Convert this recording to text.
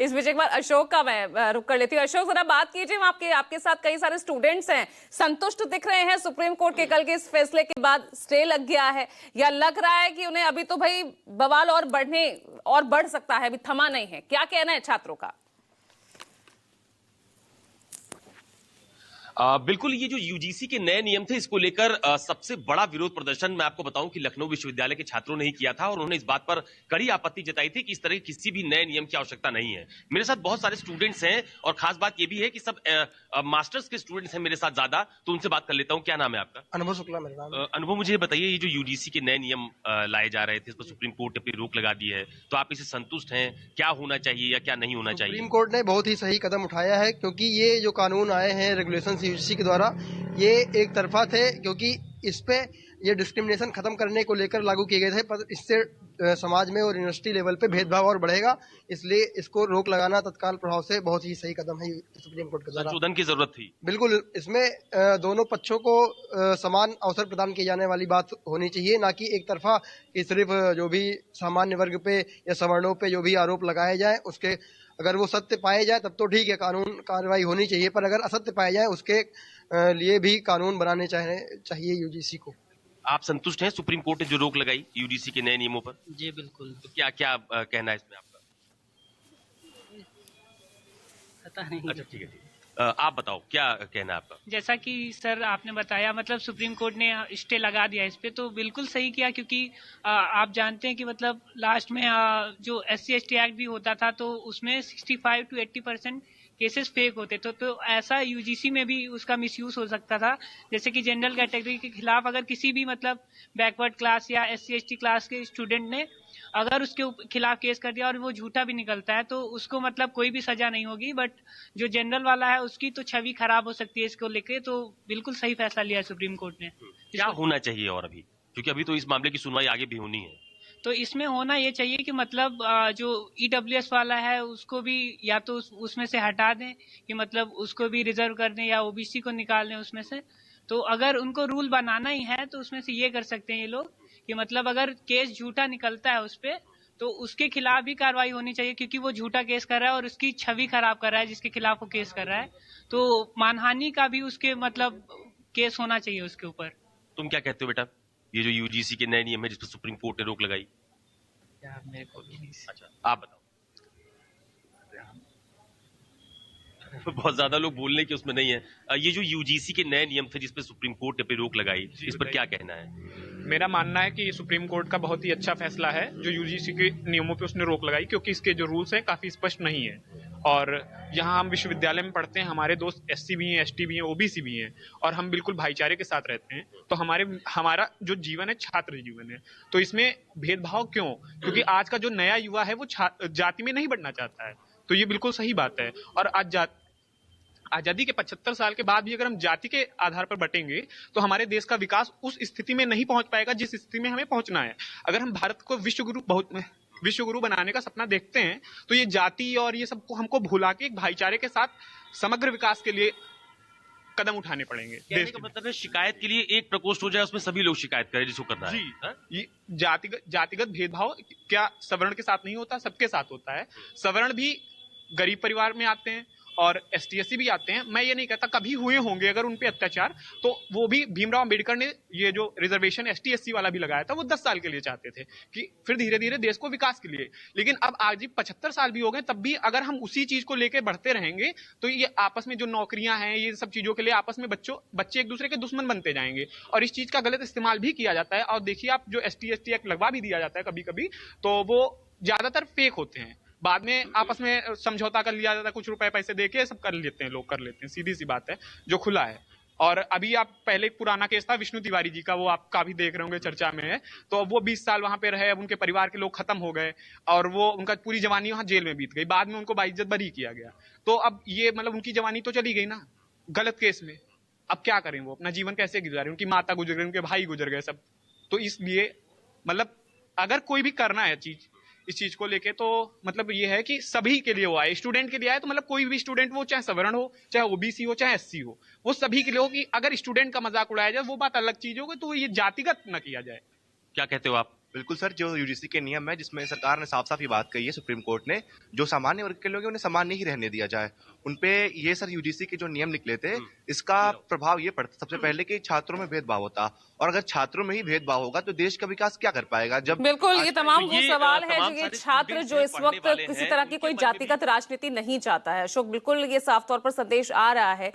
इस बीच एक बार अशोक का मैं रुक कर लेती हूँ। अशोक, जरा बात कीजिए, आपके साथ कई सारे स्टूडेंट्स हैं, संतुष्ट दिख रहे हैं सुप्रीम कोर्ट के कल के इस फैसले के बाद? स्टे लग गया है या लग रहा है कि उन्हें अभी तो भाई बवाल और बढ़ सकता है, अभी थमा नहीं है? क्या कहना है छात्रों का? बिल्कुल, ये जो यूजीसी के नए नियम थे, इसको लेकर सबसे बड़ा विरोध प्रदर्शन मैं आपको बताऊं कि लखनऊ विश्वविद्यालय के छात्रों ने ही किया था और उन्होंने इस बात पर कड़ी आपत्ति जताई थी कि इस तरह किसी भी नए नियम की आवश्यकता नहीं है। मेरे साथ बहुत सारे स्टूडेंट्स हैं और खास बात ये भी है कि सब मास्टर्स के स्टूडेंट्स हैं मेरे साथ ज्यादा, तो उनसे बात कर लेता हूँ। क्या नाम है आपका? अनुभव शुक्ला मेरा नाम है। अनुभव, मुझे बताइए, ये जो यूजीसी के नए नियम लाए जा रहे थे, इस पर सुप्रीम कोर्ट ने अपनी रोक लगा दी है, तो आप इससे संतुष्ट हैं? क्या होना चाहिए या क्या नहीं होना चाहिए? सुप्रीम कोर्ट ने बहुत ही सही कदम उठाया है, क्योंकि ये जो कानून आए हैं रेगुलेशन यूजीसी के द्वारा, ये एक तरफा थे, क्योंकि इस पे ये डिस्क्रिमिनेशन खत्म करने को लेकर लागू किए गए थे, पर इससे समाज में और यूनिवर्सिटी लेवल पे भेदभाव और बढ़ेगा, इसलिए इसको रोक लगाना तत्काल प्रभाव से बहुत ही सही कदम है सुप्रीम कोर्ट के द्वारा। संशोधन की जरूरत थी। बिल्कुल, इसमें दोनों पक्षों को समान अवसर प्रदान किए जाने वाली बात होनी चाहिए, ना कि एक तरफा कि सिर्फ जो भी सामान्य वर्ग पे या सवर्णों पे जो भी आरोप लगाए जाए उसके अगर वो सत्य पाए जाए तब तो ठीक है, कानून कार्रवाई होनी चाहिए, पर अगर असत्य पाए जाए उसके लिए भी कानून बनाने चाहिए यूजीसी को। आप संतुष्ट हैं सुप्रीम कोर्ट ने जो रोक लगाई यूजीसी के नए नियमों पर? जी बिल्कुल। तो क्या क्या कहना है इसमें आपका? पता नहीं। अच्छा, ठीक है। आप बताओ, क्या कहना है आपका? जैसा कि सर आपने बताया, मतलब सुप्रीम कोर्ट ने स्टे लगा दिया इस पे, तो बिल्कुल सही किया, क्योंकि आप जानते हैं कि मतलब लास्ट में जो SC/ST एक्ट भी होता था, तो उसमें 65 to 80% केसेस फेक होते, तो ऐसा यूजीसी में भी उसका मिसयूज हो सकता था। जैसे कि जनरल कैटेगरी के खिलाफ अगर किसी भी मतलब बैकवर्ड क्लास या SC/ST क्लास के स्टूडेंट ने अगर उसके खिलाफ केस कर दिया और वो झूठा भी निकलता है, तो उसको मतलब कोई भी सजा नहीं होगी, बट जो जनरल वाला है उसकी तो छवि खराब हो सकती है इसको लेके। तो बिल्कुल सही फैसला लिया सुप्रीम कोर्ट ने। क्या होना चाहिए और अभी, क्योंकि अभी तो इस मामले की सुनवाई आगे भी होनी है? तो इसमें होना ये चाहिए कि मतलब जो EWS वाला है उसको भी या तो उसमें से हटा दें, कि मतलब उसको भी रिजर्व कर दें, या OBC को निकाल दें उसमें से। तो अगर उनको रूल बनाना ही है तो उसमें से ये कर सकते हैं ये लोग कि मतलब अगर केस झूठा निकलता है उस पे, तो उसके खिलाफ भी कार्रवाई होनी चाहिए, क्योंकि वो झूठा केस कर रहा है और उसकी छवि खराब कर रहा है जिसके खिलाफ वो केस कर रहा है। तो मानहानि का भी उसके मतलब केस होना चाहिए उसके ऊपर। तुम क्या कहते हो बेटा, ये जो यूजीसी के नए नियम है जिस पर सुप्रीम कोर्ट ने रोक लगाई? यार मेरे को भी नहीं। अच्छा, आप बताओ। बहुत ज्यादा लोग बोलने की उसमें नहीं है। ये जो यूजीसी के नए नियम थे जिस पर सुप्रीम कोर्ट ने अपनी रोक लगाई, इस पर क्या कहना है? मेरा मानना है कि ये सुप्रीम कोर्ट का बहुत ही अच्छा फैसला है जो यूजीसी के नियमों पे उसने रोक लगाई, क्योंकि इसके जो रूल्स हैं काफी स्पष्ट नहीं है। और यहाँ हम विश्वविद्यालय में पढ़ते हैं, हमारे दोस्त SC भी हैं, ST भी हैं, OBC भी हैं, और हम बिल्कुल भाईचारे के साथ रहते हैं। तो हमारा जो जीवन है छात्र जीवन है, तो इसमें भेदभाव क्यों? क्योंकि आज का जो नया युवा है वो जाति में नहीं बढ़ना चाहता है, तो ये बिल्कुल सही बात है। और आजादी के 75 साल के बाद भी अगर हम जाति के आधार पर बटेंगे तो हमारे देश का विकास उस स्थिति में नहीं पहुंच पाएगा जिस स्थिति में हमें पहुंचना है। अगर हम भारत को विश्वगुरु बनाने का सपना देखते हैं तो ये जाति और ये सबको हमको भुला के एक भाईचारे के साथ समग्र विकास के लिए कदम उठाने पड़ेंगे। कहने का मतलब है शिकायत के लिए एक प्रकोष्ठ हो जाए, उसमें सभी लोग शिकायत करें जिसको करना है। जी, ये जातिगत भेदभाव क्या सवर्ण के साथ नहीं होता? सबके साथ होता है। सवर्ण भी गरीब परिवार में आते हैं और ST/SC भी आते हैं। मैं ये नहीं कहता कभी हुए होंगे अगर उन पे अत्याचार, तो वो भी भीमराव अंबेडकर ने ये जो रिजर्वेशन ST/SC वाला भी लगाया था वो 10 साल के लिए चाहते थे कि फिर धीरे धीरे देश को विकास के लिए। लेकिन अब आज 75 साल भी हो गए, तब भी अगर हम उसी चीज को लेकर बढ़ते रहेंगे तो ये आपस में जो नौकरियां हैं, ये सब चीजों के लिए आपस में बच्चे एक दूसरे के दुश्मन बनते जाएंगे और इस चीज का गलत इस्तेमाल भी किया जाता है। और देखिए आप, जो ST/ST एक्ट लगवा भी दिया जाता है कभी कभी, तो वो ज्यादातर फेक होते हैं। बाद में आपस में समझौता कर लिया जाता है, कुछ रुपए पैसे देके सब कर लेते हैं, लोग कर लेते हैं, सीधी सी बात है जो खुला है। और अभी आप पहले एक पुराना केस था विष्णु तिवारी जी का, वो आप काफी देख रहे होंगे, चर्चा में है। तो वो 20 साल वहां पे रहे, अब उनके परिवार के लोग खत्म हो गए और वो उनका पूरी जवानी वहां जेल में बीत गई। बाद में उनको बाइज्जत बरी किया गया। तो अब ये मतलब उनकी जवानी तो चली गई ना गलत केस में। अब क्या करें, वो अपना जीवन कैसे गुजारे? उनकी माता गुजर गई, उनके भाई गुजर गए सब। तो इसलिए मतलब अगर कोई भी करना है इस चीज को लेके, तो मतलब ये है कि सभी के लिए वो आए, स्टूडेंट के लिए आए, तो मतलब कोई भी स्टूडेंट, वो चाहे सवर्ण हो, चाहे OBC हो, चाहे SC हो, वो सभी के लिए हो। कि अगर स्टूडेंट का मजाक उड़ाया जाए वो बात अलग चीज होगी, तो ये जातिगत न किया जाए। क्या कहते हो आप? बिल्कुल सर, जो यूजीसी के नियम है जिसमें सरकार ने साफ साफ ये बात कही है, सुप्रीम कोर्ट ने, जो सामान्य वर्ग के लोग हैं उन्हें सामान्य ही रहने दिया जाए। उनपे ये सर यूजीसी के जो नियम निकले थे, इसका प्रभाव ये पड़ता सबसे पहले कि छात्रों में भेदभाव होता, और अगर छात्रों में ही भेदभाव होगा तो देश का विकास क्या कर पाएगा? जब बिल्कुल, ये तमाम वो ये, सवाल है तमाम जो ये सारे छात्र students जो हैं, इस पढ़ने वक्त वाले किसी हैं, तरह की उनके कोई मन में भी जातिगत राजनीति नहीं चाहता है। अशोक, बिल्कुल ये साफ तौर पर संदेश आ रहा है